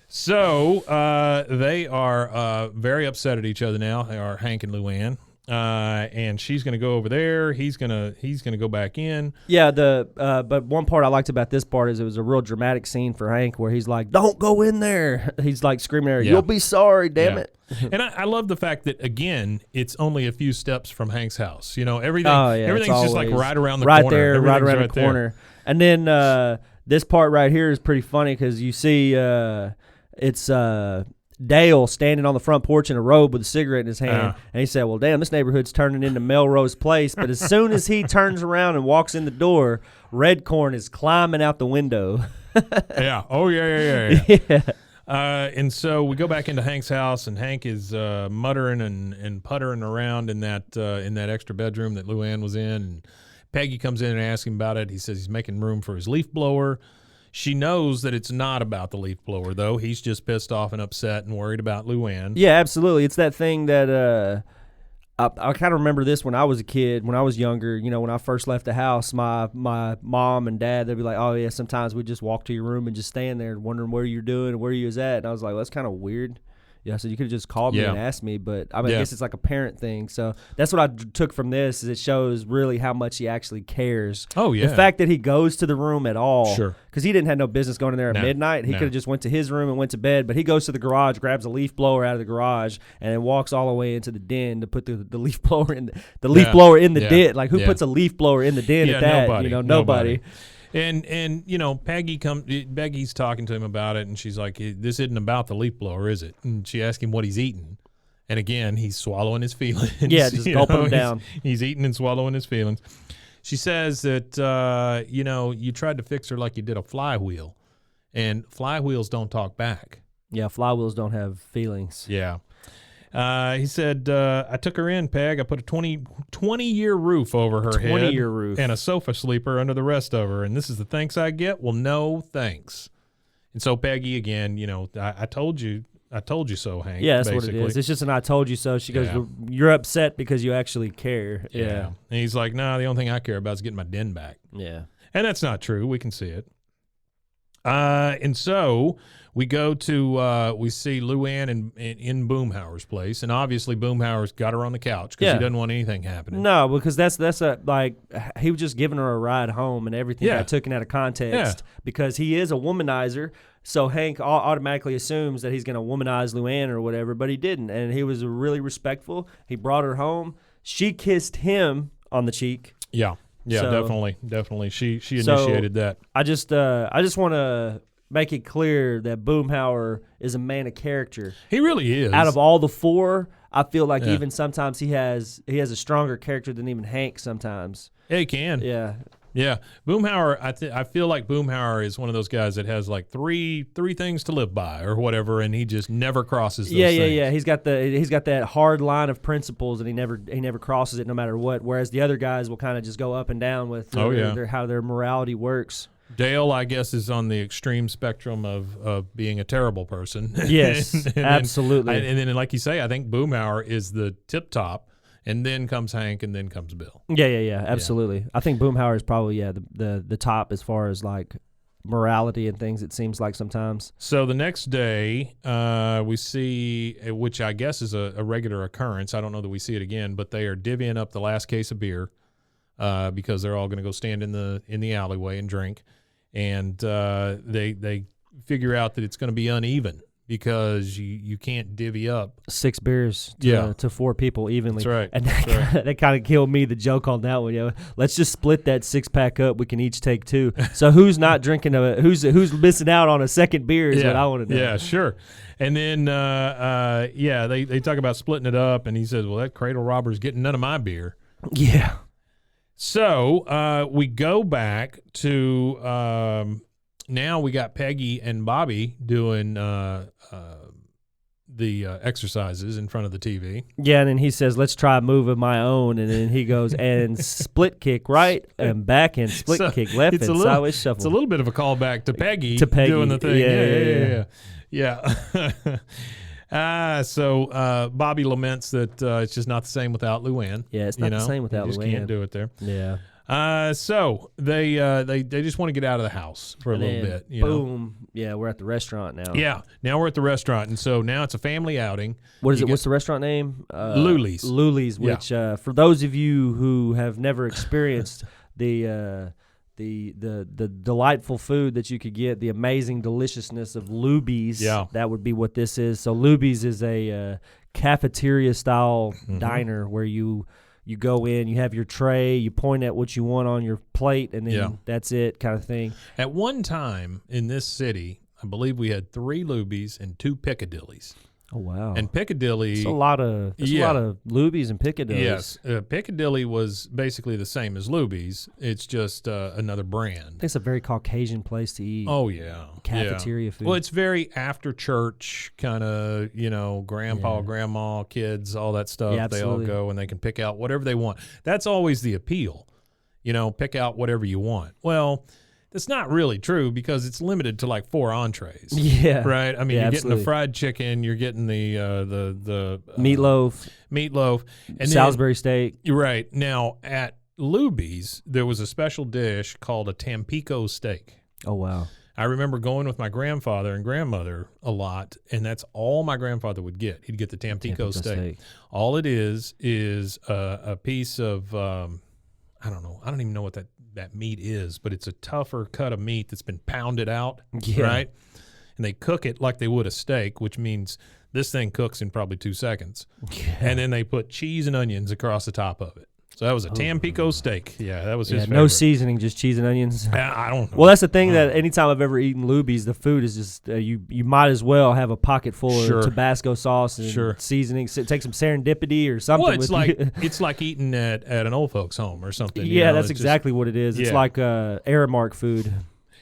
So they are very upset at each other now. They are Hank and Luanne. and she's gonna go over there. He's gonna go back in. Yeah, but one part I liked about this part is it was a real dramatic scene for Hank where he's like, "Don't go in there." He's like screaming at her, "You'll be sorry, damn it." And I love the fact that again, it's only a few steps from Hank's house. You know, everything's just like right around the corner. There, right around the there. corner. And then this part right here is pretty funny because you see it's Dale standing on the front porch in a robe with a cigarette in his hand, and he said, "Well, damn, this neighborhood's turning into Melrose Place." But as soon as he turns around and walks in the door, Redcorn is climbing out the window. Yeah. Oh yeah. Yeah. And so we go back into Hank's house, and Hank is muttering and puttering around in that extra bedroom that Luanne was in. And Peggy comes in and asks him about it. He says he's making room for his leaf blower. She knows that it's not about the leaf blower, though. He's just pissed off and upset and worried about Luanne. Yeah, absolutely. It's that thing that I kind of remember this when I was a kid, when I was younger. You know, when I first left the house, my mom and dad, they'd be like, "Oh yeah, sometimes we just walk to your room and just stand there wondering where you're doing and where you was at." And I was like, well, "That's kind of weird." Yeah, so you could have just called me and asked me, but I guess it's like a parent thing. So that's what I took from this, is it shows really how much he actually cares. Oh, yeah. The fact that he goes to the room at all. Sure. Because he didn't have no business going in there at midnight. He could have just went to his room and went to bed, but he goes to the garage, grabs a leaf blower out of the garage, and then walks all the way into the den to put the leaf blower in the leaf blower in the den. Like, who puts a leaf blower in the den at that? Nobody. You know, nobody. And you know, Peggy's talking to him about it, and she's like, "This isn't about the leaf blower, is it?" And she asks him what he's eating, and again, he's swallowing his feelings. Yeah, just gulping them down. He's eating and swallowing his feelings. She says that you know, you tried to fix her like you did a flywheel, and flywheels don't talk back. Yeah, flywheels don't have feelings. Yeah. He said, I took her in, Peg. I put a 20-year roof over her head. 20-year roof. And a sofa sleeper under the rest of her. And this is the thanks I get? Well, no thanks. And so Peggy, again, you know, I told you so, Hank. Yeah, that's basically. what it is. It's just an I told you so. She goes, "You're upset because you actually care." Yeah. And he's like, "No, the only thing I care about is getting my den back." Yeah. And that's not true. We can see it. And so we go to we see Luanne in Boomhauer's place, and obviously Boomhauer's got her on the couch because he doesn't want anything happening. No, because that's a like he was just giving her a ride home, and everything got taken out of context because he is a womanizer. So Hank automatically assumes that he's going to womanize Luanne or whatever, but he didn't, and he was really respectful. He brought her home. She kissed him on the cheek. Yeah. Yeah, So- definitely. She initiated that. I just want to make it clear that Boomhauer is a man of character. He really is. Out of all the four, I feel like even sometimes he has a stronger character than even Hank sometimes. Yeah, he can. Yeah. Yeah. Boomhauer, I feel like Boomhauer is one of those guys that has like three things to live by or whatever, and he just never crosses those things. Yeah. He's got that hard line of principles, and he never crosses it no matter what. Whereas the other guys will kind of just go up and down with how their morality works. Dale, I guess, is on the extreme spectrum of being a terrible person. Yes, absolutely. And then, like you say, I think Boomhauer is the tip top, and then comes Hank, and then comes Bill. Yeah, absolutely. I think Boomhauer is probably the top as far as like morality and things, it seems like sometimes. So the next day, we see, which I guess is a regular occurrence. I don't know that we see it again, but they are divvying up the last case of beer because they're all going to go stand in the alleyway and drink. And they figure out that it's going to be uneven because you can't divvy up 6 beers to 4 people evenly. That's right. And that kind of killed me, the joke on that one. You know, let's just split that 6-pack up. We can each take 2. So who's not drinking who's missing out on a second beer is what I want to know. Yeah, sure. And then they talk about splitting it up, and he says, "Well, that cradle robber's getting none of my beer." Yeah. So we go back to now we got Peggy and Bobby doing the exercises in front of the TV. Yeah, and then he says, "Let's try a move of my own," and then he goes and split kick right and back and split kick left and sideways shuffle. It's a little bit of a callback to Peggy doing the thing. Yeah. So Bobby laments that it's just not the same without Luanne. Yeah, it's not the same without you just Luanne. can't do it there. Yeah. So they just want to get out of the house for a little bit. You know? Boom. Yeah, we're at the restaurant now. Yeah, now we're at the restaurant, and so now it's a family outing. What is it? What's the restaurant name? Luli's. Luli's, which for those of you who have never experienced the delightful food that you could get, the amazing deliciousness of Luby's, that would be what this is. So Luby's is a cafeteria-style diner where you go in, you have your tray, you point at what you want on your plate, and then that's it kind of thing. At one time in this city, I believe we had 3 Luby's and 2 Piccadillys. Oh, wow. And Piccadilly... There's a lot of Luby's and Piccadillys. Yes. Piccadilly was basically the same as Luby's. It's just another brand. I think it's a very Caucasian place to eat. Oh, yeah. Cafeteria food. Well, it's very after church kind of, grandpa, grandma, kids, all that stuff. Yeah, they all go and they can pick out whatever they want. That's always the appeal. Pick out whatever you want. Well... That's not really true because it's limited to like 4 entrees. Yeah. Right? I mean, you're getting the fried chicken, you're getting the meatloaf, and Salisbury steak. You're right. Now, at Luby's, there was a special dish called a Tampico steak. Oh, wow. I remember going with my grandfather and grandmother a lot, and that's all my grandfather would get. He'd get the Tampico steak. All it is a piece of, I don't know. I don't even know what that meat is, but it's a tougher cut of meat that's been pounded out, right? And they cook it like they would a steak, which means this thing cooks in probably 2 seconds. Yeah. And then they put cheese and onions across the top of it. So that was a Tampico steak. Yeah, that was his favorite. No seasoning, just cheese and onions. I don't know. Well, that's the thing that anytime I've ever eaten Luby's, the food is just you might as well have a pocket full of Tabasco sauce and seasoning. Take some serendipity or something. Well, it's like eating at an old folks' home or something. Yeah, that's exactly what it is. It's like Aramark food.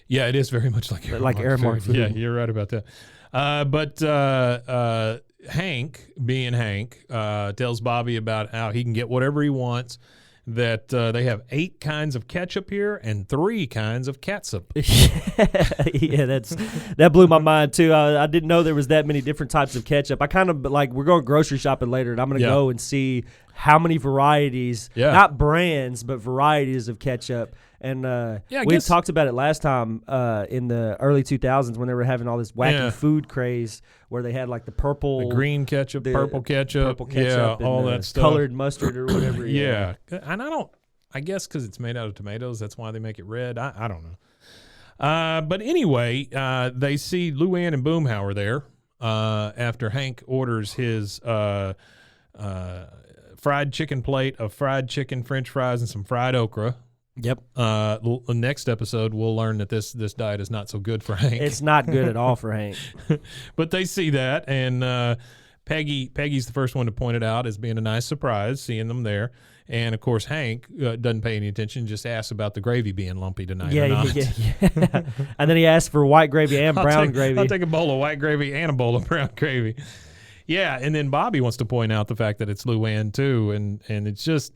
Yeah, it is very much like Aramark food. Yeah, you're right about that. But Hank, being Hank, tells Bobby about how he can get whatever he wants, that they have 8 kinds of ketchup here and 3 kinds of catsup. Yeah, that blew my mind, too. I didn't know there was that many different types of ketchup. I kind of, we're going grocery shopping later, and I'm going to go and see how many varieties, not brands, but varieties of ketchup. And we talked about it last time in the early 2000s when they were having all this wacky food craze where they had like the green ketchup, purple ketchup, and all that stuff, colored mustard or whatever. And I guess because it's made out of tomatoes, that's why they make it red. I don't know. But anyway, they see Luanne and Boomhauer there after Hank orders his fried chicken plate of fried chicken, French fries, and some fried okra. Yep. Next episode, we'll learn that this diet is not so good for Hank. It's not good at all for Hank. But they see that, and Peggy's the first one to point it out as being a nice surprise, seeing them there. And, of course, Hank doesn't pay any attention, just asks about the gravy being lumpy tonight or not. Yeah. And then he asks for white gravy and brown gravy. I'll take a bowl of white gravy and a bowl of brown gravy. Yeah, and then Bobby wants to point out the fact that it's Luanne, too, and it's just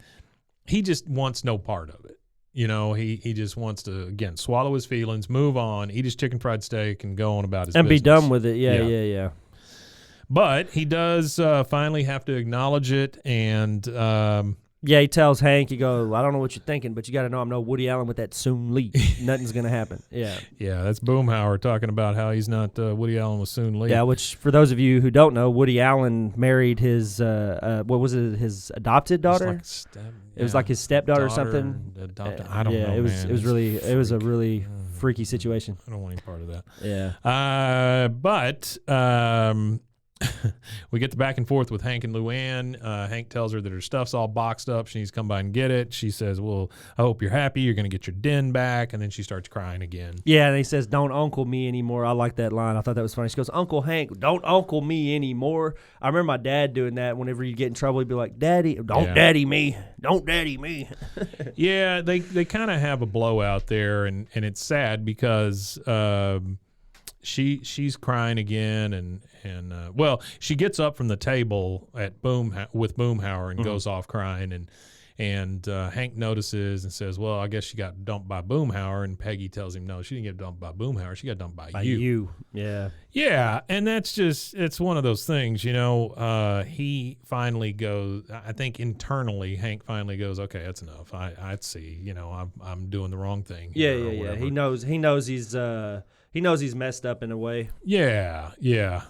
he just wants no part of it. He just wants to, again, swallow his feelings, move on, eat his chicken fried steak, and go on about his business. And be done with it. Yeah. But he does finally have to acknowledge it, and he tells Hank, he goes, I don't know what you're thinking, but you got to know I'm no Woody Allen with that Soon Lee. Nothing's going to happen. Yeah. Yeah, that's Boomhauer talking about how he's not Woody Allen with Soon Lee. Yeah, which for those of you who don't know, Woody Allen married his, his adopted daughter? It was like his stepdaughter or something. I don't know. It was a really freaky situation. I don't want any part of that. Yeah. But we get the back and forth with Hank and Luanne. Hank tells her that her stuff's all boxed up. She needs to come by and get it. She says, well, I hope you're happy. You're going to get your den back. And then she starts crying again. Yeah, and he says, don't uncle me anymore. I like that line. I thought that was funny. She goes, Uncle Hank, don't uncle me anymore. I remember my dad doing that. Whenever you get in trouble, he'd be like, Daddy, don't daddy me. Don't daddy me. Yeah, they kind of have a blowout there, and it's sad because she's crying again, and she gets up from the table at with Boomhauer and goes off crying, And Hank notices and says, well, I guess she got dumped by Boomhauer. And Peggy tells him, no, she didn't get dumped by Boomhauer. She got dumped by you. Yeah. Yeah, and that's just, it's one of those things, he finally goes, I think internally, Hank finally goes, okay, that's enough. I see, I'm doing the wrong thing. Yeah. Whatever. He knows he's messed up in a way. Yeah.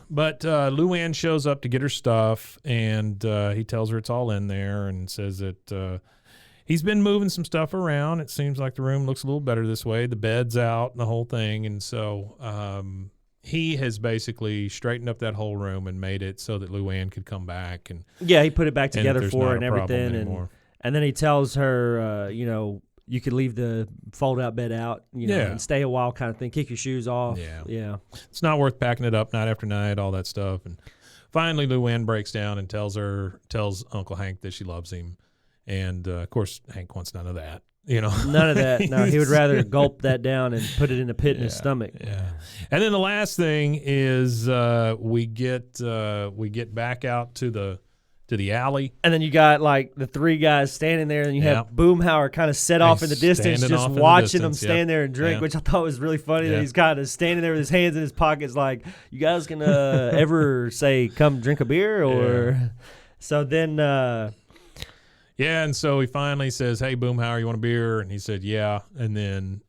But Luanne shows up to get her stuff, and he tells her it's all in there and says that he's been moving some stuff around. It seems like the room looks a little better this way. The bed's out and the whole thing. And so he has basically straightened up that whole room and made it so that Luanne could come back. And yeah, he put it back together for her and problem everything. anymore. And then he tells her, you could leave the fold-out bed out, and stay a while kind of thing. Kick your shoes off. Yeah. It's not worth packing it up night after night, all that stuff. And finally, Luanne breaks down and tells Uncle Hank that she loves him. And, of course, Hank wants none of that. None of that. No, he would rather gulp that down and put it in a pit in his stomach. Yeah. And then the last thing is we get back out to the alley. And then you got like the three guys standing there, and you have Boomhauer kind of set off in the distance, just watching them stand there and drink, which I thought was really funny that he's kind of standing there with his hands in his pockets like, you guys gonna ever say, come drink a beer? Or so then and so he finally says, hey, Boomhauer, you want a beer? And he said, yeah. And then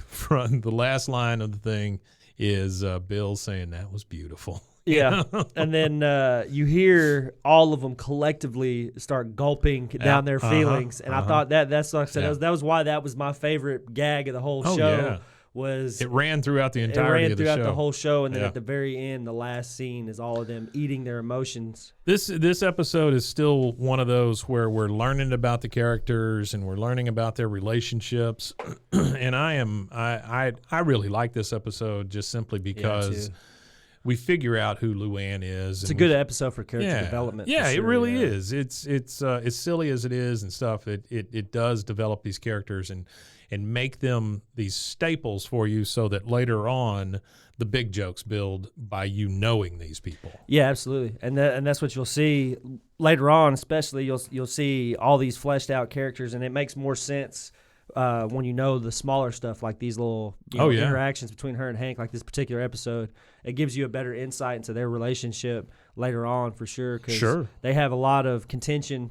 from the last line of the thing is Bill saying, that was beautiful. Yeah, and then you hear all of them collectively start gulping down their feelings, and I thought that's like I said, that was why that was my favorite gag of the whole show. Yeah. Was it ran throughout the entirety of the show. The whole show, and then at the very end, the last scene is all of them eating their emotions. This episode is still one of those where we're learning about the characters and we're learning about their relationships, and I really like this episode just simply because. We figure out who Luanne is. It's a good episode for character development. Yeah, for sure, it really is. It's as silly as it is and stuff. It does develop these characters and make them these staples for you, so that later on the big jokes build by you knowing these people. Yeah, absolutely, and that's what you'll see later on. Especially you'll see all these fleshed out characters, and it makes more sense. When you know the smaller stuff, like these little interactions between her and Hank, like this particular episode, it gives you a better insight into their relationship later on for sure. Because they have a lot of contention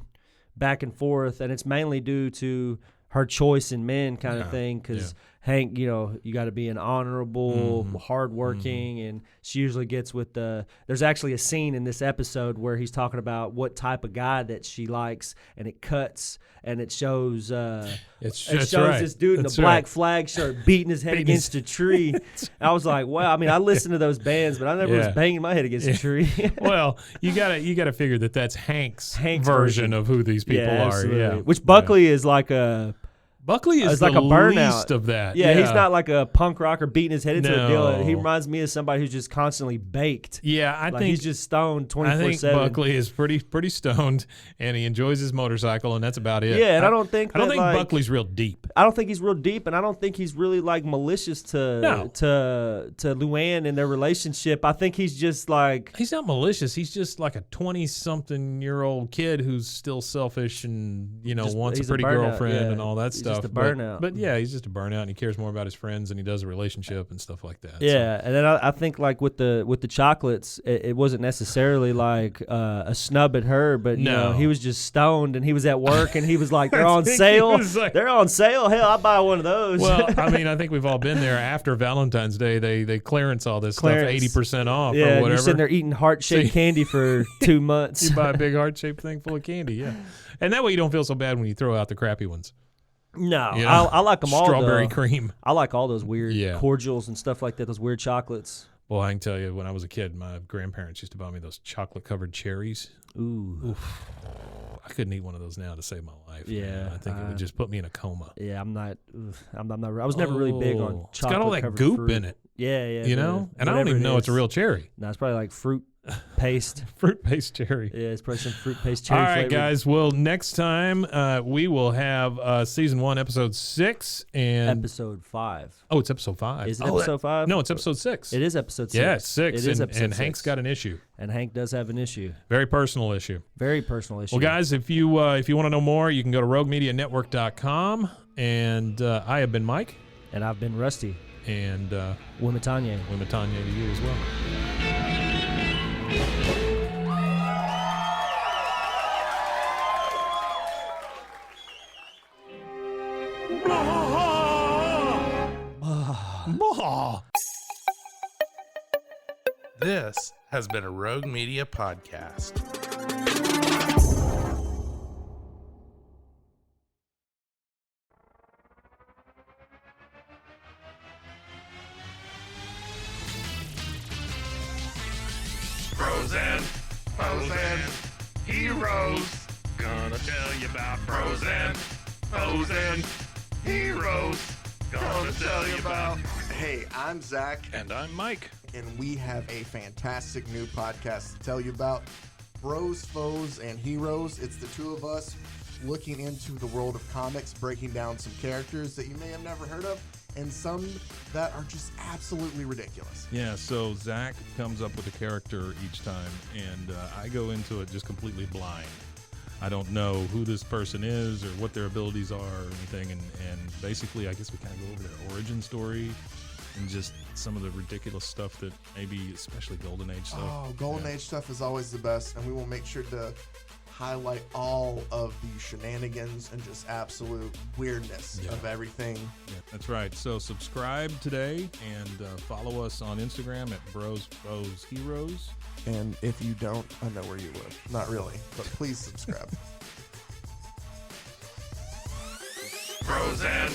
back and forth, and it's mainly due to her choice in men kind of thing. Because Hank, you got to be an honorable, hardworking, and she usually gets with the. There's actually a scene in this episode where he's talking about what type of guy that she likes, and it cuts. And it shows this dude in a black flag shirt beating his head against a tree. I was like, wow. I mean, I listened to those bands, but I never was banging my head against a tree. Well, you gotta figure that's Hank's version of who these people are. Absolutely. Yeah, which Buckley is like a. Buckley is like the a burnout least of that. Yeah, he's not like a punk rocker beating his head into a deal. He reminds me of somebody who's just constantly baked. Yeah, I think he's just stoned 24/7. I think Buckley is pretty stoned, and he enjoys his motorcycle, and that's about it. Yeah, and I don't think Buckley's real deep. I don't think he's real deep, and I don't think he's really like malicious to Luanne in their relationship. I think he's just like he's not malicious. He's just like a 20-something-year-old kid who's still selfish and wants a pretty girlfriend and all that stuff. Just a burnout. But yeah, he's just a burnout, and he cares more about his friends than he does a relationship and stuff like that. Yeah, and then I think like with the chocolates, it wasn't necessarily like a snub at her, but he was just stoned, and he was at work, and he was like, they're on sale. They're on sale. Hell, I'll buy one of those. Well, I mean, I think we've all been there. After Valentine's Day, they clearance all this stuff 80% off or whatever. You're sitting there eating heart-shaped candy for 2 months. You buy a big heart-shaped thing full of candy, yeah. And that way you don't feel so bad when you throw out the crappy ones. No, I like them all. Strawberry cream. I like all those weird cordials and stuff like that, those weird chocolates. Well, I can tell you, when I was a kid, my grandparents used to buy me those chocolate-covered cherries. Ooh. Oof. I couldn't eat one of those now to save my life. Yeah. Man. I think it would just put me in a coma. Yeah, I'm not. I was never really big on chocolate. It's got all that goop fruit. in it. Yeah. And I don't even know it's a real cherry. No, it's probably like fruit paste. Fruit paste cherry. Yeah, it's probably some fruit paste cherry All right, flavored. guys. Well, next time we will have season 1, episode 6, and Episode 5. oh, it's episode 5. Is it episode 5? No, it's episode 6. It is episode 6. Yeah, it's 6. It is and, episode and 6. Hank's got an issue. And Hank does have an issue. Very personal issue. Very personal issue. Well, guys, if you want to know more, you can go to roguemedianetwork.com. And I have been Mike. And I've been Rusty. And Wimatanye. Wimatanye to you as well. This has been a Rogue Media podcast. Frozen, heroes. Gonna tell you about frozen heroes. Gonna tell you about. Hey, I'm Zach, And I'm Mike. and we have a fantastic new podcast to tell you about. Bros, Foes, and Heroes. It's the two of us looking into the world of comics, breaking down some characters that you may have never heard of, and some that are just absolutely ridiculous. Yeah, so Zach comes up with a character each time, and I go into it just completely blind. I don't know who this person is or what their abilities are or anything, and basically I guess we kind of go over their origin story and just some of the ridiculous stuff that maybe, especially Golden Age stuff. Oh, Golden Age stuff is always the best, and we will make sure to highlight all of the shenanigans and just absolute weirdness of everything. Yeah, that's right. So subscribe today and follow us on Instagram at Bros, Foes, Heroes. And if you don't, I know where you live. Not really, but please subscribe. Frozen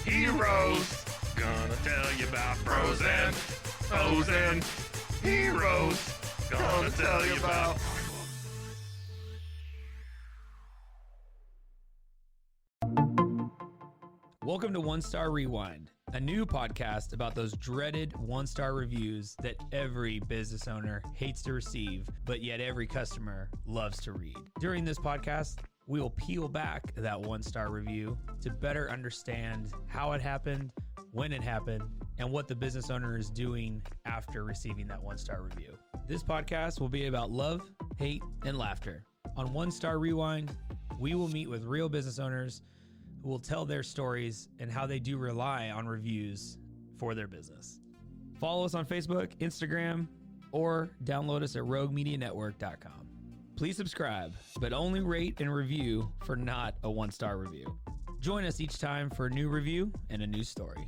heroes. Gonna tell you about frozen heroes. Gonna tell you about. Welcome to One Star Rewind, a new podcast about those dreaded one-star reviews that every business owner hates to receive, but yet every customer loves to read. During this podcast, we will peel back that one-star review to better understand how it happened, when it happened, and what the business owner is doing after receiving that one-star review. This podcast will be about love, hate, and laughter. On One Star Rewind, we will meet with real business owners who will tell their stories and how they do rely on reviews for their business. Follow us on Facebook, Instagram, or download us at roguemedianetwork.com. Please subscribe, but only rate and review for not a one-star review. Join us each time for a new review and a new story.